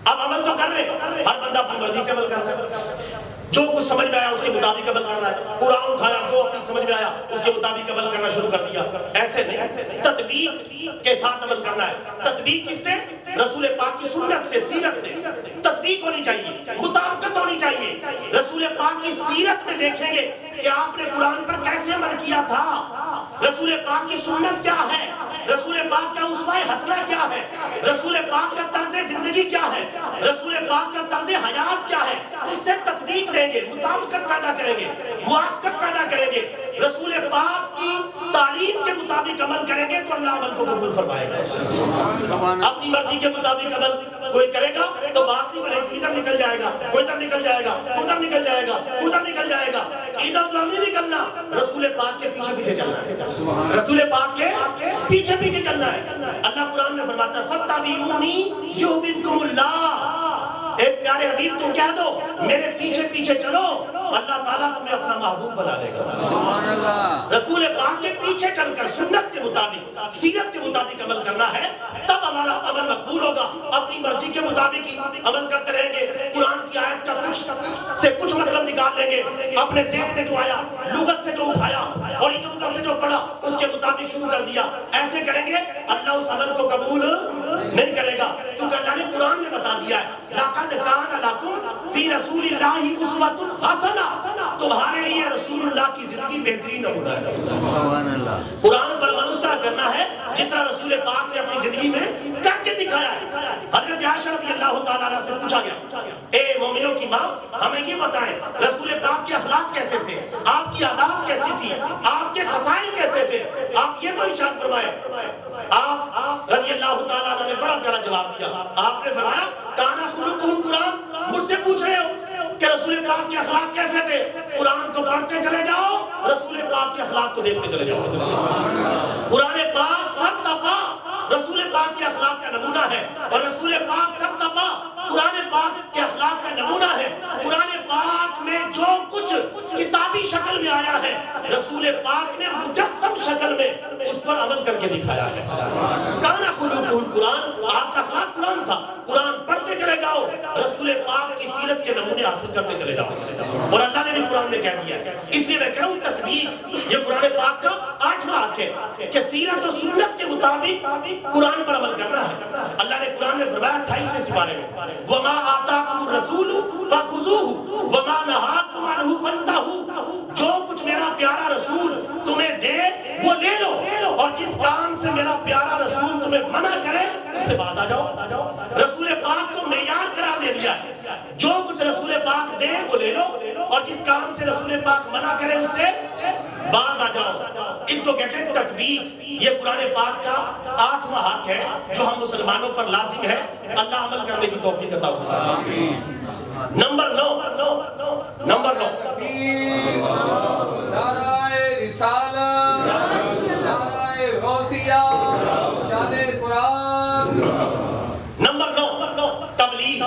A: اب عمل تو کر رہے ہیں، ہر بندہ اپنی مرضی سے عمل کر رہا ہے، جو کچھ سمجھ میں آیا اس کے مطابق عمل کر رہا ہے. قرآن اٹھایا، جو اپنی سمجھ میں آیا اس کے مطابق عمل کرنا شروع کر دیا. ایسے نہیں، تطبیق کے ساتھ عمل کرنا ہے. تطبیق کس سے؟ رسول پاک کی سنت سے، سیرت سے. تطبیق ہونی چاہیے، مطابقت ہونی چاہیے. رسول پاک کی سیرت میں دیکھیں گے کہ آپ نے قرآن پر کیسے عمل کیا تھا. رسول پاک کی سنت کیا ہے، رسول پاک کا اسوہ حسنہ کیا ہے، رسول پاک کا طرز زندگی کیا ہے، رسول پاک کا طرز حیات کیا ہے. اس سے تطبیق دیں گے، مطابقت پیدا کریں گے، موافقت پیدا کریں گے. رسول پاک کی تعلیم کے مطابق عمل کریں گے تو اللہ عمل کو قبول فرمائے گا. اپنی مرضی کے مطابق عمل کوئی کرے گا تو بات نہیں بنے گی، ادھر نکل جائے گا، کوئی ادھر نکل جائے گا، ادھر نکل جائے گا، ادھر نکل جائے گا. ادھر ادھر نہیں نکلنا، رسول پاک کے پیچھے پیچھے چلنا ہے، رسول پاک کے پیچھے پیچھے چلنا ہے. اللہ قرآن میں فرماتا ہے فَاتَّبِعُونِی یُحْبِبْکُمُ اللَّهُ. اے پیارے حبیب تم کہہ دو میرے پیچھے پیچھے چلو، اللہ تعالیٰ تمہیں اپنا محبوب بنا لے گا. رسول پاک کے پیچھے چل کر سنت کے مطابق، سیرت کے مطابق عمل کرنا ہے، تب ہمارا عمل مقبول ہوگا. اپنی مرضی کے مطابق ہی عمل کرتے رہیں گے، قرآن کی آیت کا کچھ مطلب نکال لیں گے، اپنے ذہن میں جو آیا، لغت سے جو اٹھایا اور ادھر ادھر سے جو پڑھا اس کے مطابق شروع کر دیا. ایسے کریں گے اللہ اس عمل کو قبول نہیں کرے گا، کیونکہ اللہ نے قرآن میں بتا دیا ہے لَقَدْ كَانَ لَكُمْ فِي رَسُولِ اللَّهِ أُسْوَةٌ حَسَنَةٌ. تمہارے لیے رسول اللہ کی زندگی بہترین نمونہ ہے. قرآن پر عمل اس طرح کرنا ہے جس طرح رسول پاک نے اپنی زندگی میں کر کے دکھایا ہے. حضرت عائشہ رضی اللہ تعالیٰ عنہ سے پوچھا گیا اے مومنوں کی ماں ہمیں یہ بتائیں رسول پاک کے اخلاق کیسے تھے، آپ کی عادات کیسی تھی، آپ کے خصائل کیسے تھے، آپ یہ تو ارشاد فرمائیں. آپ رضی اللہ تعالیٰ عنہ نے بڑا پیارا جواب دیا. آپ نے فرمایا کانا خلقہ القرآن. مجھ سے پوچھ رہے ہو کہ رسول پاک کے اخلاق کیسے تھے، قرآن کو پڑھتے چلے جاؤ، رسول پاک کے اخلاق کو دیکھتے چلے جاؤ. قرآن پاک سر تپا رسول پاک کے اخلاق کا نمونہ ہے، اور رسول پاک سر تپا قرآن پاک کے اخلاق کا نمونہ ہے. قرآن پاک میں جو کچھ کتابی شکل میں آیا ہے رسول پاک نے مجسم شکل میں اس پر عمل کر کے دکھایا ہے. کانا خلقہ القرآن، آپ کا اخلاق قرآن تھا. قرآن پڑھتے چلے جاؤ، رسول پاک کی سیرت کے نمونے حاصل کرتے چلے جاؤ. اور اللہ نے بھی قرآن میں کہہ دیا ہے، اس لیے میں کہہ رہا ہوں تطبیق یہ قرآن پاک کا 8واں حق ہے کہ سیرت اور سنت کے مطابق قرآن پر عمل کرنا ہے. اللہ نے قرآن میں فرمایا 28ویں سپارے میں وَمَا آتَاكُمُ الرَّسُولُ فَخُذُوهُ وَمَا نَهَاكُمْ عَنْهُ فَانْتَهُوا. جو کچھ میرا پیارا رسول تمہیں دے وہ لے لو، اور جس کام سے میرا پیارا رسول تمہیں منع کرے اس سے باز آ جاؤ. رسول پاک کو معیار قرار دے دیا ہے، جو کچھ رسول پاک دے وہ لے لو، اور جس کام سے رسول پاک منع کرے اس سے باز آ جاؤ. اس کو کہتے ہیں تطبیق. یہ قرآن پاک کا 8واں حق ہے جو ہم مسلمانوں پر لازم ہے. اللہ عمل کرنے کی توفیق عطا فرمائے. نمبر 9
B: نعرہ رسالت، نعرہ غوثیہ، شان قرآن.
A: نمبر 9 تبلیغ.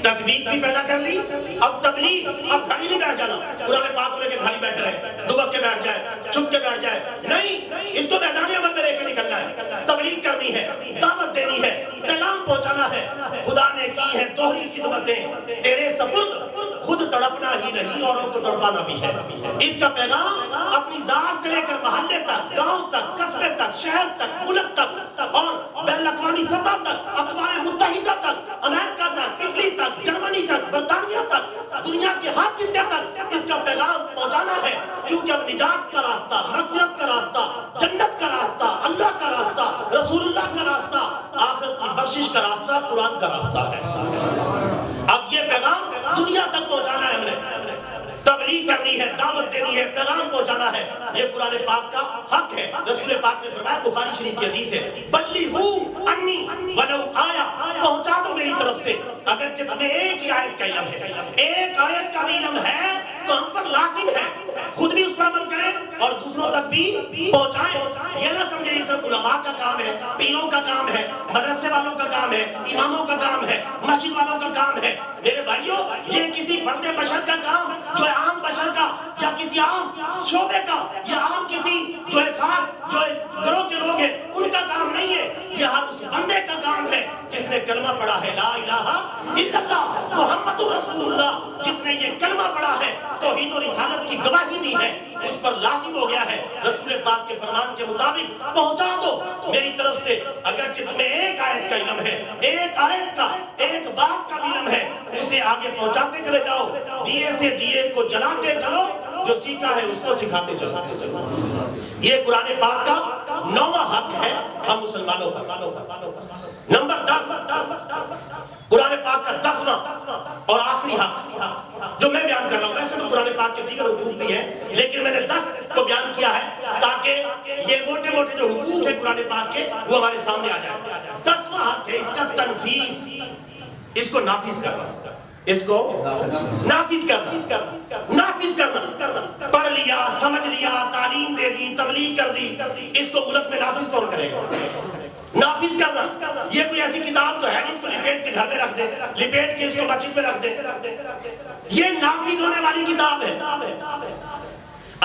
A: تطبیق بھی پیدا کر لی. اب تبلیغ، اب گھر ہی نہیں بیٹھ جانا قرآن پاک کو لے کے گھر ہی بیٹھے رہے، دبک کے بیٹھ جائے، چھپ کے بیٹھ جائے. نہیں، اس کو میدان عمل میں لے کے نکلنا ہے. تبلیغ کرنی ہے، دعوت دینی ہے، پیغام پہنچانا ہے. خدا نے کی ہے دوہری خدمتیں، تیرے سپرد خود تڑپنا ہی نہیں اوروں کو تڑپانا بھی ہے. اس کا پیغام اپنی ذات سے لے کر محلے تک، گاؤں تک، قصبے تک، شہر تک، ملک تک اور بین الاقوامی سطح تک، اقوام متحدہ تک، امریکہ تک، اٹلی تک، جرمنی تک، برطانیہ تک، دنیا کے ہر خطے تک اس کا پیغام پہنچانا ہے. کیونکہ اب نجات کا راستہ، مغفرت کا راستہ، جنت کا راستہ، اللہ کا راستہ، رسول اللہ کا راستہ، آخرت کی بخشش کا راستہ قرآن کا راستہ ہے۔ اب یہ پیغام دنیا تک پہنچانا ہے، ہم نے تبلیغ کرنی ہے، دعوت دینی ہے، پیغام پہنچانا ہے، یہ قرآن پاک کا حق ہے۔ رسول پاک نے فرمایا، بخاری شریف کی حدیث ہے، بلغوا انی ولو آیا، پہنچا دو میری طرف سے اگر کہ تمہیں ایک ہی آیت کا علم ہے، ایک آیت کا بھی علم ہے تو ہم پر لازم ہے خود بھی اس پر عمل کریں اور دوسروں تک بھی پہنچائیں۔ یہ نہ سمجھیں یہ صرف علماء کا کام ہے، پیروں کا کام ہے، مدرسے والوں کا کام ہے، اماموں کا کام ہے، مسجد والوں کا کام ہے۔ میرے بھائیوں، یہ کسی فرد بشر کا کام جو ہے عام بشر کا یا کسی عام شعبے کا یا عام کسی جو ہے خاص جو ہے گروہ کے لوگ ہیں ان کا کام نہیں ہے، یہ ہر اس بندے کا کام ہے جس نے کلمہ پڑھا ہے لا الہ الا اللہ محمد رسول اللہ، جس نے یہ کلمہ پڑھا ہے، توحید و رسالت کی گواہی دی ہے، اس پر لازم ہو گیا ہے رسول پاک کے فرمان کے مطابق پہنچا دو میری طرف سے اگرچہ تمہیں ایک آیت کا علم ہے، ایک آیت کا ایک بات کا علم ہے، اسے آگے پہنچاتے چلے جاؤ، دیے سے دیے کو جلاتے چلو، جو سیکھا ہے اس کو سکھاتے چلو۔ یہ قرآن پاک کا 9واں حق ہے ہم مسلمانوں کا۔ نمبر 10، قرآن پاک کا 10واں اور آخری حق جو میں بیان کر رہا ہوں، ویسے تو قرآن پاک کے دیگر حقوق بھی ہیں لیکن میں نے 10 کو بیان کیا ہے تاکہ یہ موٹے موٹے جو حقوق ہیں قرآن پاک کے وہ ہمارے سامنے آ جائیں۔ 10واں حق ہے اس کا تنفیذ، اس کو نافذ کرنا، اس کو نافذ کرنا، نافذ کرنا۔ پڑھ لیا، سمجھ لیا، تعلیم دے دی، تبلیغ کر دی، اس کو ملک میں نافذ کون کرے گا؟ نافذ کرنا۔ یہ کوئی ایسی کتاب تو ہے نہیں اس کو لپیٹ کے گھر میں رکھ دے، لپیٹ کے اس کو مسجد میں رکھ دے، یہ نافذ ہونے والی کتاب ہے،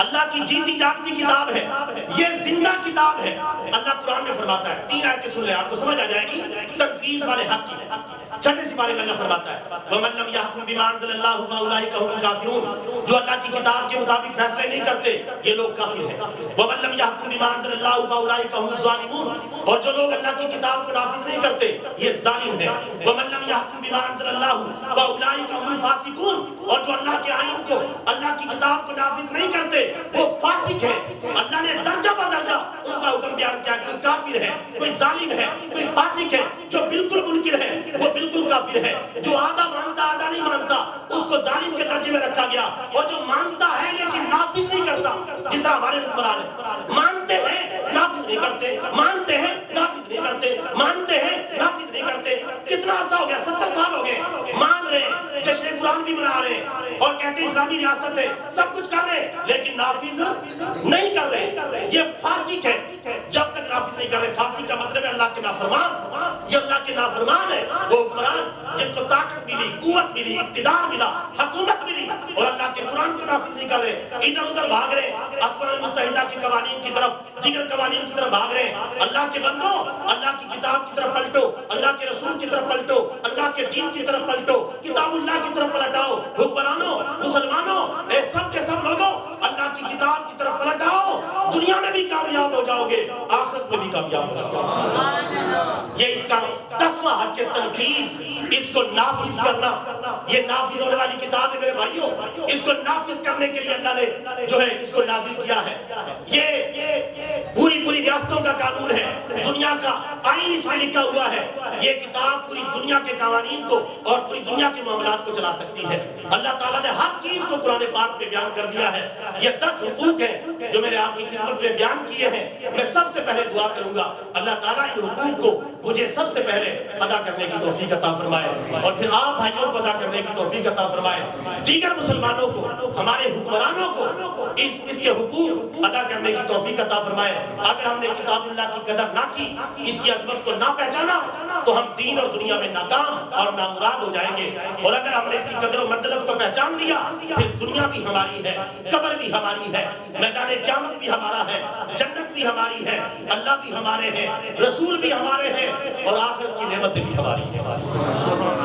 A: اللہ کی جیتی جاگتی کتاب ہے، یہ زندہ کتاب ہے۔ اللہ قرآن میں فرماتا ہے، 3 آیتیں سن لیں آپ کو سمجھ آ جائے گی تنفیذ والے حق کی۔ 6 سپارے میں اللہ فرماتا ہے وَمَن لَّمْ يَحْكُم بِمَا أَنزَلَ اللَّهُ فَأُولَٰئِكَ هُمُ الْكَافِرُونَ، جو اللہ کی کتاب کے مطابق فیصلے نہیں کرتے یہ لوگ کافر ہیں۔ وَمَن لَّمْ يَحْكُم بِمَا أَنزَلَ اللَّهُ فَأُولَٰئِكَ هُمُ الظَّالِمُونَ، اور جو لوگ اللہ کی کتاب کو نافذ نہیں کرتے یہ ظالم ہیں۔ وَمَن لَّمْ يَحْكُم بِمَا أَنزَلَ اللَّهُ فَأُولَٰئِكَ هُمُ الْفَاسِقُونَ، اور جو اللہ کے آئین کو اللہ کی کتاب کو نافذ نہیں کرتے وہ فاسق ہیں۔ اللہ نے درجہ بدرجہ ان کا حکم بیان کیا، کوئی کافر ہے، کوئی ظالم ہے، کوئی فاسق ہے، جو بالکل منکر ہے وہ بالکل کافر ہے، جو آدھا مانتا آدھا نہیں مانتا اس کو ظالم کے درجے میں رکھا گیا، اور جو مانتا ہے لیکن نافذ نہیں کرتا، جس طرح ہمارے حکمران ہیں، مانتے ہیں نافذ نہیں کرتے، مانتے ہیں نافذ نہیں کرتے، مانتے ہیں نافذ نہیں کرتے۔ کتنا عرصہ ہو گیا؟ 70 سال ہو گئے، مان رہے ہیں، جشن قرآن بھی منا رہے ہیں اور کہتے ہیں اسلامی ریاست ہے، سب کچھ کر رہے ہیں لیکن نافذ نہیں کر رہے، یہ فاسق ہے۔ جب تک نافذ نہیں کر رہے، فاسق کا مطلب ہے اللہ کے نافرمان، یہ اللہ کے نافرمان ہے، وہ حکمران جن کو طاقت ملی، قوت ملی، اقتدار ملا، حکومت ملی اور اللہ کے قرآن کو نافذ نہیں کر رہے، ادھر ادھر بھاگ رہے، اقوام متحدہ کے قوانین کی طرف، دیگر قوانین کی طرف بھاگ رہے۔ اللہ کے بندو، اللہ کی کتاب کی طرف پلٹو، اللہ کے رسول کی طرف پلٹو، اللہ کے دین کی طرف پلٹو، کتاب اللہ کی طرف پلٹاؤ۔ حکمرانوں، مسلمانوں، اے سب کے سب لوگوں، اللہ کی کتاب کی طرف پلٹاؤ، دنیا میں بھی کامیاب ہو جاؤ گے، آخرت میں بھی کامیاب ہو جاؤ گے۔ یہ اس کا 10واں حق تنفیذ، اس کو نافذ کرنا، یہ نافذ ہونے والی کتاب ہے میرے بھائیوں، اس کو نافذ کرنے کے لیے اللہ نے جو ہے اس کو نازل کیا ہے۔ یہ پوری ریاستوں کا قانون ہے، دنیا کا آئین اس میں لکھا ہوا ہے، یہ کتاب پوری دنیا کے قوانین کو اور پوری دنیا کے معاملات کو چلا سکتی ہے۔ اللہ تعالیٰ نے ہر چیز کو قرآن پاک میں بیان کر دیا ہے۔ یہ 10 حقوق ہیں جو میں نے آپ کی خدمت میں بیان کیے ہیں۔ میں سب سے پہلے دعا کروں گا اللہ تعالیٰ ان حقوق کو مجھے سب سے پہلے ادا کرنے کی توفیق عطا فرمائے اور پھر آپ بھائیوں کو ادا کرنے کی توفیق عطا فرمائے، دیگر مسلمانوں کو، ہمارے حکمرانوں کو اس کے حقوق ادا کرنے کی توفیق عطا فرمائے۔ اگر ہم نے کتاب اللہ کی قدر نہ کی، اس کی عظمت کو نہ پہچانا تو ہم دین اور دنیا میں ناکام اور نامراد ہو جائیں گے، اور اگر ہم نے اس کی قدر و منزلت کو پہچان لیا پھر دنیا بھی ہماری ہے، قبر بھی ہماری ہے، میدان قیامت بھی ہمارا ہے، جنت بھی ہماری ہے، اللہ بھی ہمارے ہیں، رسول بھی ہمارے ہیں اور آخرت کی نعمتیں بھی ہماری ہیں۔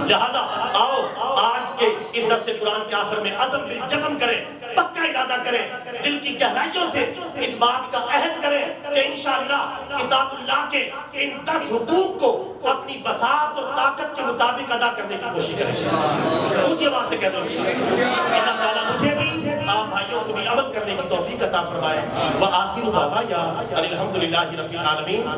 A: لہذا آؤ آج کے اس درس قرآن کے آخر میں عزم بالجزم کریں، پکا ارادہ کریں، دل کی گہرائیوں سے اس بات کا عہد کریں کہ انشاءاللہ کتاب اللہ کے ان 10 حقوق کو اپنی بساط اور طاقت کے مطابق ادا کرنے کی کوشش کریں۔ اونچی آواز سے کہہ دو انشاءاللہ۔ اللہ تعالیٰ مجھے بھی آپ بھائیوں کو بھی عمل کرنے کی توفیق عطا فرمائے۔ وآخر دعوانا الحمدللہ رب العالمین۔